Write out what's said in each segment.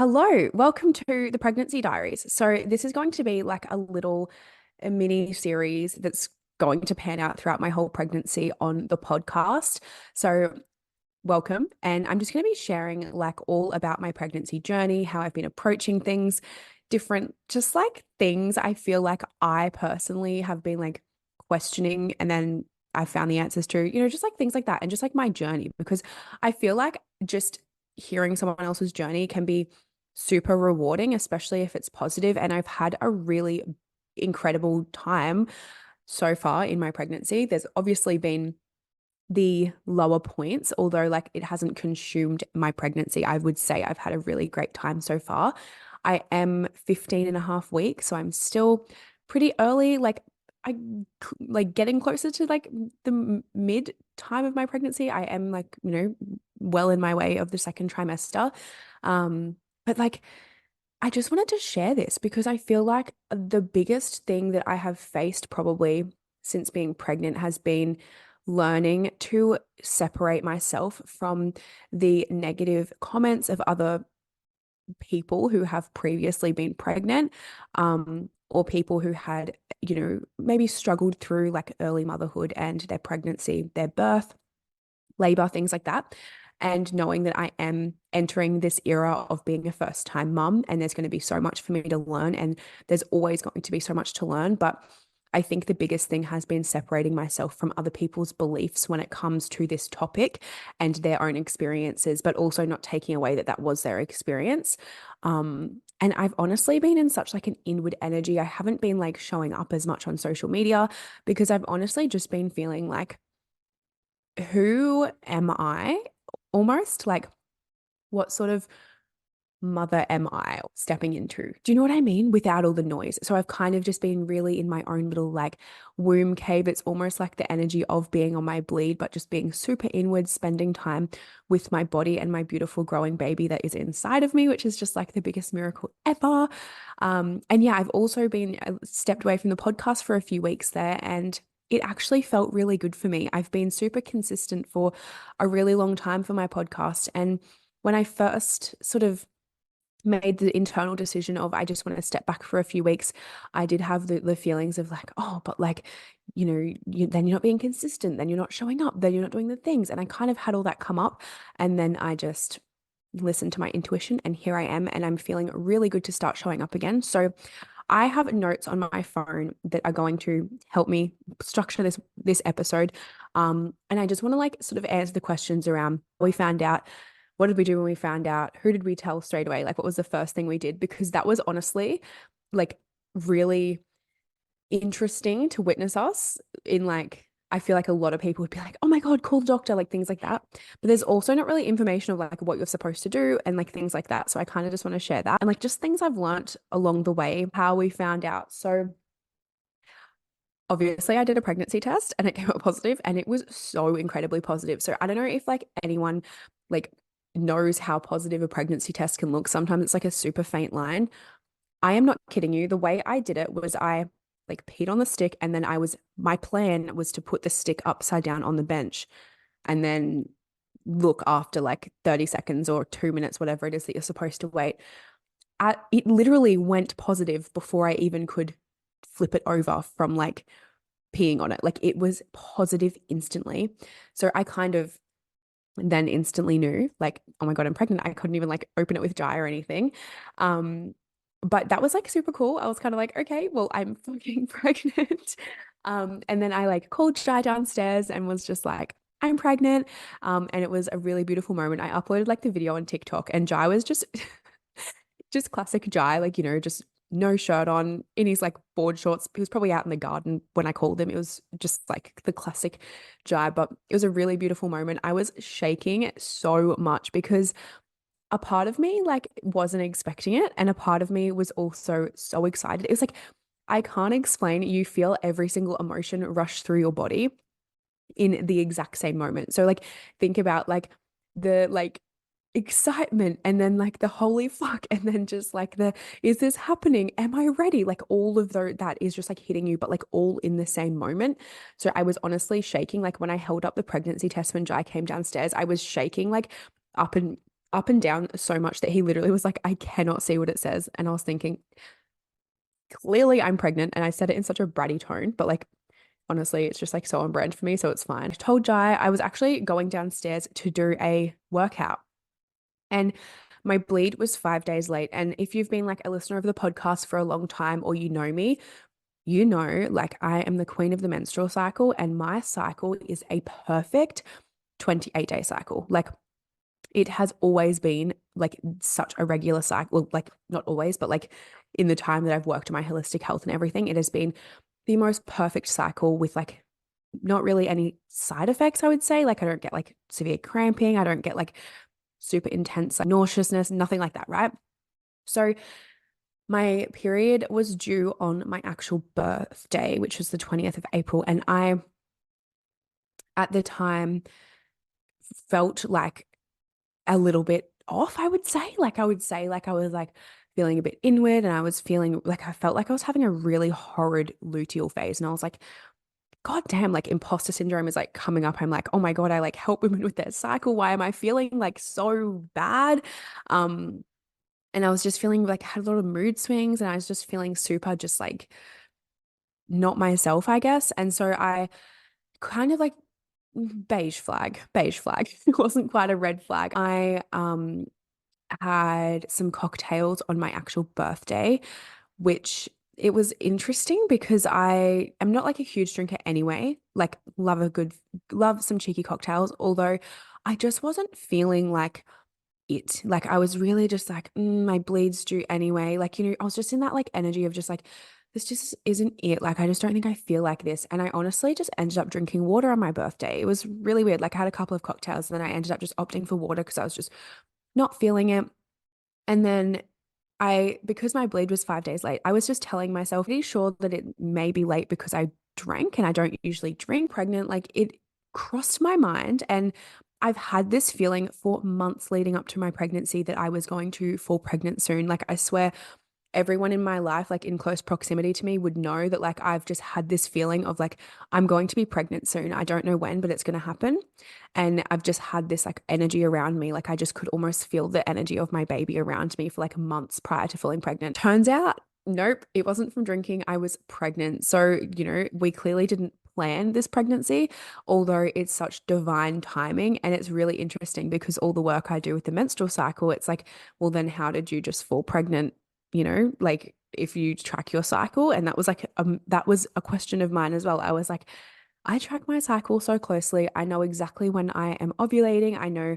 Hello, welcome to the Pregnancy Diaries. So, this is going to be like a mini series that's going to pan out throughout my whole pregnancy on the podcast. So, welcome. And I'm just going to be sharing like all about my pregnancy journey, how I've been approaching things, different, just like things I feel like I personally have been like questioning. And then I found the answers to, just like things like that. And just like my journey, because I feel like just hearing someone else's journey can be super rewarding, especially if it's positive. And I've had a really incredible time so far in my pregnancy. There's obviously been the lower points, although like it hasn't consumed my pregnancy. I would say I've had a really great time so far. I am 15 and a half weeks, so I'm still pretty early. I like getting closer to like the mid time of my pregnancy. I am like, well in my way of the second trimester. But like I just wanted to share this because I feel like the biggest thing that I have faced probably since being pregnant has been learning to separate myself from the negative comments of other people who have previously been pregnant, or people who had, maybe struggled through like early motherhood and their pregnancy, their birth, labor, things like that. And knowing that I am entering this era of being a first time mum, and there's going to be so much for me to learn, and there's always going to be so much to learn. But I think the biggest thing has been separating myself from other people's beliefs when it comes to this topic and their own experiences, but also not taking away that that was their experience. And I've honestly been in such like an inward energy. I haven't been like showing up as much on social media because I've honestly just been feeling like, who am I? Almost like, what sort of mother am I stepping into? Do you know what I mean? Without all the noise. So I've kind of just been really in my own little like womb cave. It's almost like the energy of being on my bleed, but just being super inward, spending time with my body and my beautiful growing baby that is inside of me, which is just like the biggest miracle ever. And yeah, I've also been stepped away from the podcast for a few weeks there, and it actually felt really good for me. I've been super consistent for a really long time for my podcast. And when I first sort of made the internal decision of I just want to step back for a few weeks, I did have the feelings of like, oh, but like, then you're not being consistent, then you're not showing up, then you're not doing the things. And I kind of had all that come up. And then I just listened to my intuition, and here I am, and I'm feeling really good to start showing up again. So I have notes on my phone that are going to help me structure this episode. And I just want to like sort of answer the questions around we found out, what did we do when we found out? Who did we tell straight away? Like, what was the first thing we did? Because that was honestly like really interesting to witness us in like, I feel like a lot of people would be like, oh my God, call the doctor, like things like that. But there's also not really information of like what you're supposed to do and like things like that. So I kind of just want to share that and like just things I've learned along the way, how we found out. So obviously I did a pregnancy test and it came up positive, and it was so incredibly positive. So I don't know if like anyone like knows how positive a pregnancy test can look. Sometimes it's like a super faint line. I am not kidding you. The way I did it was I like peed on the stick, and then my plan was to put the stick upside down on the bench and then look after like 30 seconds or 2 minutes, whatever it is that you're supposed to wait. It literally went positive before I even could flip it over from like peeing on it. Like it was positive instantly. So I kind of then instantly knew like, oh my God, I'm pregnant. I couldn't even like open it with Jai or anything. Um, but that was like super cool. I was kind of like, okay, well, I'm fucking pregnant. And then I like called Jai downstairs and was just like, I'm pregnant. And it was a really beautiful moment. I uploaded like the video on TikTok, and Jai was just just classic Jai, like, just no shirt on in his like board shorts. He was probably out in the garden when I called him. It was just like the classic Jai, but it was a really beautiful moment. I was shaking so much because a part of me like wasn't expecting it, and a part of me was also so excited. It was like, I can't explain. You feel every single emotion rush through your body in the exact same moment. So like think about like the like excitement, and then like the holy fuck, and then just like the, is this happening? Am I ready? Like all of that is just like hitting you, but like all in the same moment. So I was honestly shaking. Like when I held up the pregnancy test when Jai came downstairs, I was shaking like up and up and down so much that he literally was like, I cannot see what it says. And I was thinking, clearly I'm pregnant. And I said it in such a bratty tone, but like, honestly, it's just like so on brand for me. So it's fine. I told Jai I was actually going downstairs to do a workout and my bleed was 5 days late. And if you've been like a listener of the podcast for a long time or you know me, you know, like I am the queen of the menstrual cycle and my cycle is a perfect 28-day cycle. Like it has always been like such a regular cycle, like not always, but like in the time that I've worked on my holistic health and everything, it has been the most perfect cycle with like not really any side effects, I would say. Like I don't get like severe cramping, I don't get like super intense like nauseousness, nothing like that, right? So my period was due on my actual birthday, which was the 20th of April, and I at the time felt like a little bit off, I would say. Like I would say like I was like feeling a bit inward and I was feeling like I felt like I was having a really horrid luteal phase. And I was like, God damn, like imposter syndrome is like coming up. I'm like, oh my God, I like help women with their cycle. Why am I feeling like so bad? Um, and I was just feeling like I had a lot of mood swings and I was just feeling super just like not myself, I guess. And so I kind of like beige flag. It wasn't quite a red flag. I had some cocktails on my actual birthday, which it was interesting because I am not like a huge drinker anyway. Like love some cheeky cocktails, although I just wasn't feeling like it. Like I was really just like, my bleed's due anyway. Like, you know, I was just in that like energy of just like, this just isn't it. Like, I just don't think I feel like this. And I honestly just ended up drinking water on my birthday. It was really weird. Like I had a couple of cocktails and then I ended up just opting for water because I was just not feeling it. And then because my bleed was 5 days late, I was just telling myself, pretty sure that it may be late because I drank and I don't usually drink pregnant. Like it crossed my mind. And I've had this feeling for months leading up to my pregnancy that I was going to fall pregnant soon. Like I swear, everyone in my life, like in close proximity to me, would know that like I've just had this feeling of like I'm going to be pregnant soon. I don't know when, but it's going to happen. And I've just had this like energy around me. Like I just could almost feel the energy of my baby around me for like months prior to falling pregnant. Turns out, nope, it wasn't from drinking. I was pregnant. So, you know, we clearly didn't plan this pregnancy, although it's such divine timing. And it's really interesting because all the work I do with the menstrual cycle, it's like, well, then how did you just fall pregnant? You know, like if you track your cycle. And that was like, that was a question of mine as well. I was like, I track my cycle so closely. I know exactly when I am ovulating. I know,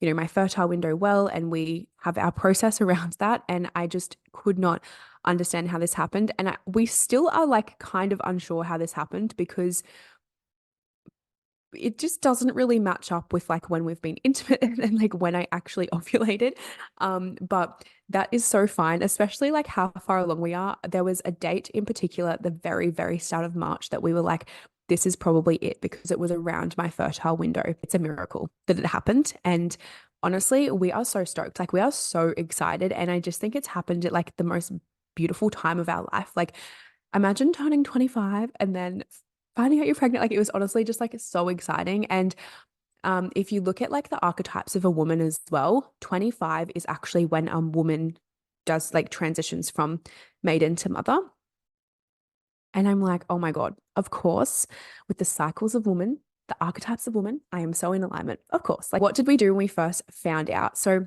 you know, my fertile window well, and we have our process around that. And I just could not understand how this happened. And we still are like kind of unsure how this happened because it just doesn't really match up with like when we've been intimate and like when I actually ovulated. But that is so fine, especially like how far along we are. There was a date in particular at the very, very start of March that we were like, this is probably it because it was around my fertile window. It's a miracle that it happened. And honestly, we are so stoked. Like we are so excited. And I just think it's happened at like the most beautiful time of our life. Like imagine turning 25 and then finding out you're pregnant. Like it was honestly just like so exciting. And if you look at like the archetypes of a woman as well, 25 is actually when a woman does like transitions from maiden to mother. And I'm like, oh my God, of course, with the cycles of woman, the archetypes of woman, I am so in alignment. Of course. Like, what did we do when we first found out? So,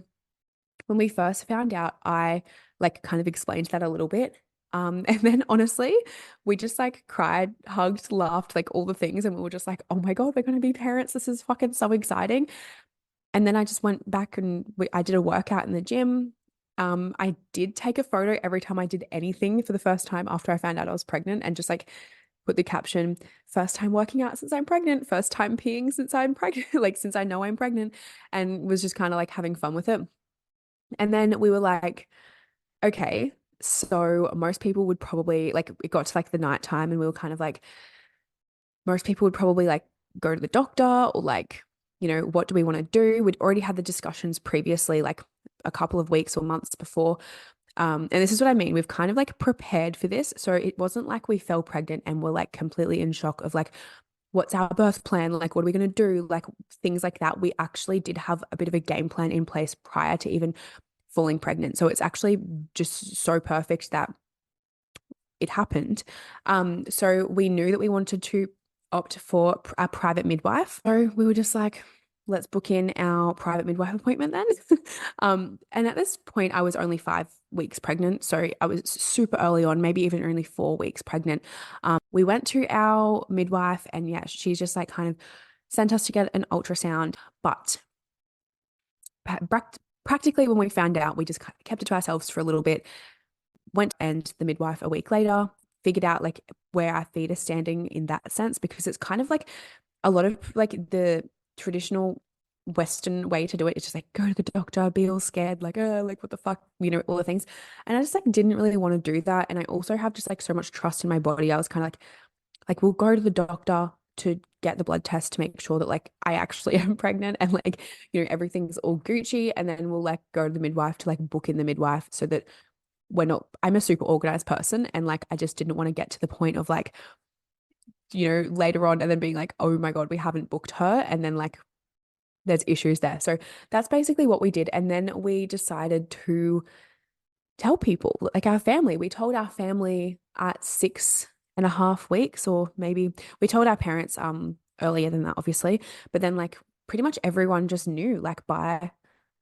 when we first found out, I like kind of explained that a little bit. And then honestly, we just like cried, hugged, laughed, like all the things. And we were just like, oh my God, we're going to be parents. This is fucking so exciting. And then I just went back and I did a workout in the gym. I did take a photo every time I did anything for the first time after I found out I was pregnant and just like put the caption, first time working out since I'm pregnant, first time peeing since I'm pregnant, like since I know I'm pregnant, and was just kind of like having fun with it. And then we were like, okay, so most people would probably like it got to like the nighttime and we were kind of like most people would probably like go to the doctor or like, you know, what do we want to do? We'd already had the discussions previously, like a couple of weeks or months before. And this is what I mean. We've kind of like prepared for this. So it wasn't like we fell pregnant and were like completely in shock of like, what's our birth plan? Like, what are we going to do? Like, things like that. We actually did have a bit of a game plan in place prior to even falling pregnant. So it's actually just so perfect that it happened. So we knew that we wanted to opt for a private midwife. So we were just like, let's book in our private midwife appointment then. And at this point, I was only 5 weeks pregnant. So I was super early on, maybe even only 4 weeks pregnant. We went to our midwife, and yeah, she's just like kind of sent us to get an ultrasound. But practically, when we found out, we just kept it to ourselves for a little bit, went and the midwife a week later, figured out like where our feet are standing in that sense, because it's kind of like a lot of like the traditional Western way to do it. It's just like go to the doctor, be all scared, like what the fuck, all the things. And I just like didn't really want to do that. And I also have just like so much trust in my body. I was kind of like we'll go to the doctor to get the blood test to make sure that like I actually am pregnant and like, everything's all Gucci. And then we'll like go to the midwife to like book in the midwife so that I'm a super organized person, and like I just didn't want to get to the point of like, later on and then being like, oh my God, we haven't booked her. And then like there's issues there. So that's basically what we did. And then we decided to tell people, like our family. We told our family at 6.5 weeks, or maybe we told our parents earlier than that, obviously. But then like pretty much everyone just knew, like by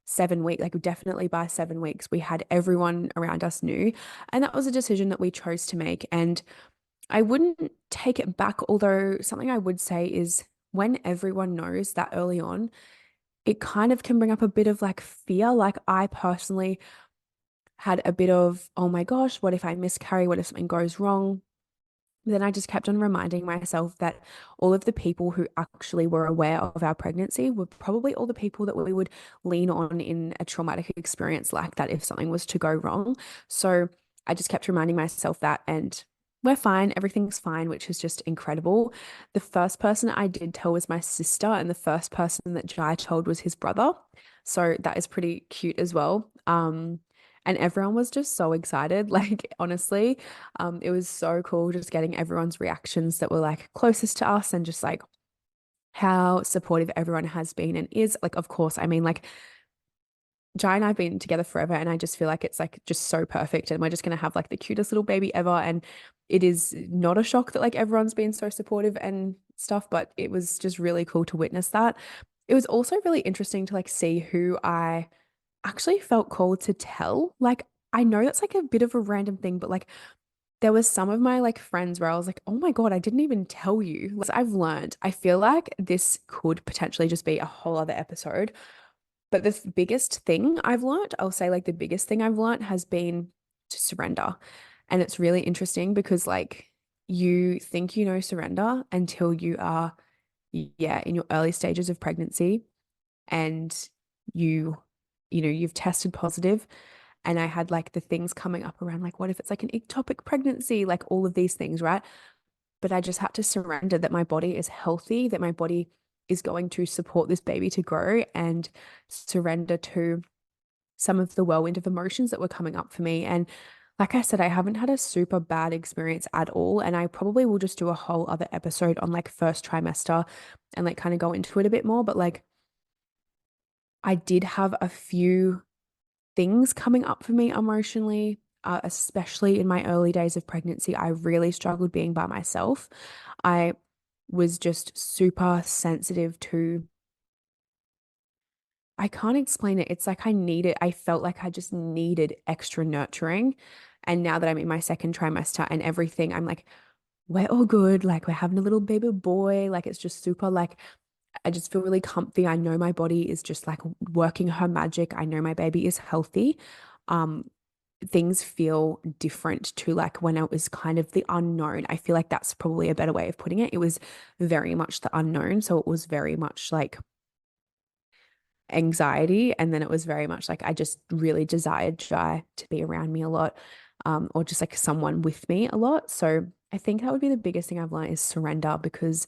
7 weeks, like definitely by 7 weeks, we had everyone around us knew. And that was a decision that we chose to make. And I wouldn't take it back, although something I would say is when everyone knows that early on, it kind of can bring up a bit of like fear. Like I personally had a bit of, oh my gosh, what if I miscarry? What if something goes wrong? Then I just kept on reminding myself that all of the people who actually were aware of our pregnancy were probably all the people that we would lean on in a traumatic experience like that if something was to go wrong. So I just kept reminding myself that, and we're fine, everything's fine, which is just incredible. The first person I did tell was my sister, and the first person that Jai told was his brother. So that is pretty cute as well. And everyone was just so excited. Like, honestly, it was so cool just getting everyone's reactions that were like closest to us, and just like how supportive everyone has been and is. Like, of course, I mean, like Jai and I have been together forever, and I just feel like it's like just so perfect, and we're just gonna have like the cutest little baby ever. And it is not a shock that like everyone's been so supportive and stuff, but it was just really cool to witness that. It was also really interesting to like see who I actually felt called to tell. Like, I know that's like a bit of a random thing, but like there was some of my like friends where I was like, oh my God, I didn't even tell you. Like, I've learned, I feel like this could potentially just be a whole other episode. But the biggest thing I've learned, I'll say like the biggest thing I've learned has been to surrender. And it's really interesting because like you think you know surrender until you are, yeah, in your early stages of pregnancy, and you, you've tested positive. And I had like the things coming up around like, what if it's like an ectopic pregnancy, like all of these things, right? But I just had to surrender that my body is healthy, that my body is going to support this baby to grow, and surrender to some of the whirlwind of emotions that were coming up for me. And like I said, I haven't had a super bad experience at all. And I probably will just do a whole other episode on like first trimester and like kind of go into it a bit more. But like I did have a few things coming up for me emotionally, especially in my early days of pregnancy. I really struggled being by myself. I was just super sensitive to, I can't explain it. It's like I felt like I just needed extra nurturing. And now that I'm in my second trimester and everything, I'm like, we're all good. Like, we're having a little baby boy. Like, it's just super, like, I just feel really comfy. I know my body is just like working her magic. I know my baby is healthy. Um, Things feel different to like when I was kind of the unknown. I feel like that's probably a better way of putting it. It was very much the unknown. So it was very much like anxiety. And then it was very much like I just really desired Jai to be around me a lot, or just like someone with me a lot. So I think that would be the biggest thing I've learned is surrender, because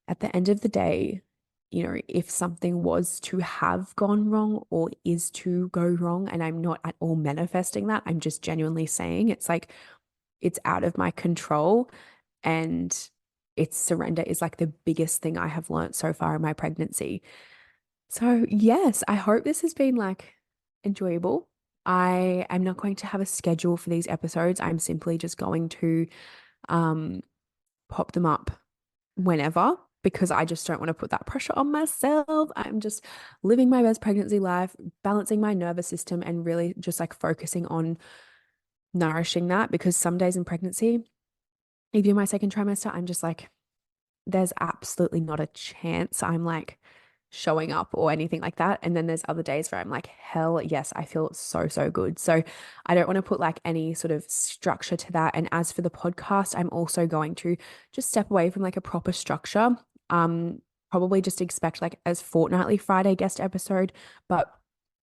at the end of the day, if something was to have gone wrong or is to go wrong, and I'm not at all manifesting that, I'm just genuinely saying it's like it's out of my control, and it's surrender is like the biggest thing I have learnt so far in my pregnancy. So, yes, I hope this has been like enjoyable. I am not going to have a schedule for these episodes. I'm simply just going to um pop them up whenever because I just don't want to put that pressure on myself. I'm just living my best pregnancy life, balancing my nervous system and really just like focusing on nourishing that because some days in pregnancy, even my second trimester, I'm just like there's absolutely not a chance I'm like showing up or anything like that. And then there's other days where I'm like, hell yes, I feel so, so good. So I don't want to put like any sort of structure to that. And as for the podcast, I'm also going to just step away from like a proper structure. Um, Probably just expect like as fortnightly Friday guest episode, but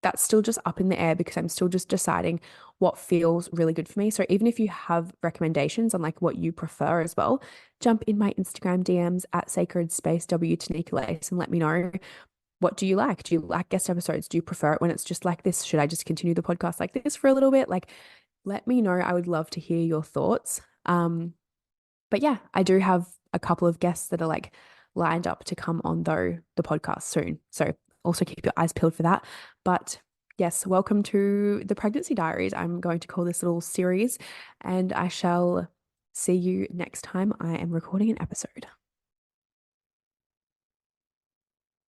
that's still just up in the air because I'm still just deciding what feels really good for me. So even if you have recommendations on like what you prefer as well, jump in my Instagram DMs at sacred space W Tanika Lace and let me know what do you like? Do you like guest episodes? Do you prefer it when it's just like this? Should I just continue the podcast like this for a little bit? Like, let me know. I would love to hear your thoughts. But yeah, I do have a couple of guests that are like lined up to come on though the podcast soon. So also keep your eyes peeled for that. But yes, welcome to the Pregnancy Diaries. I'm going to call this little series, and I shall see you next time I am recording an episode.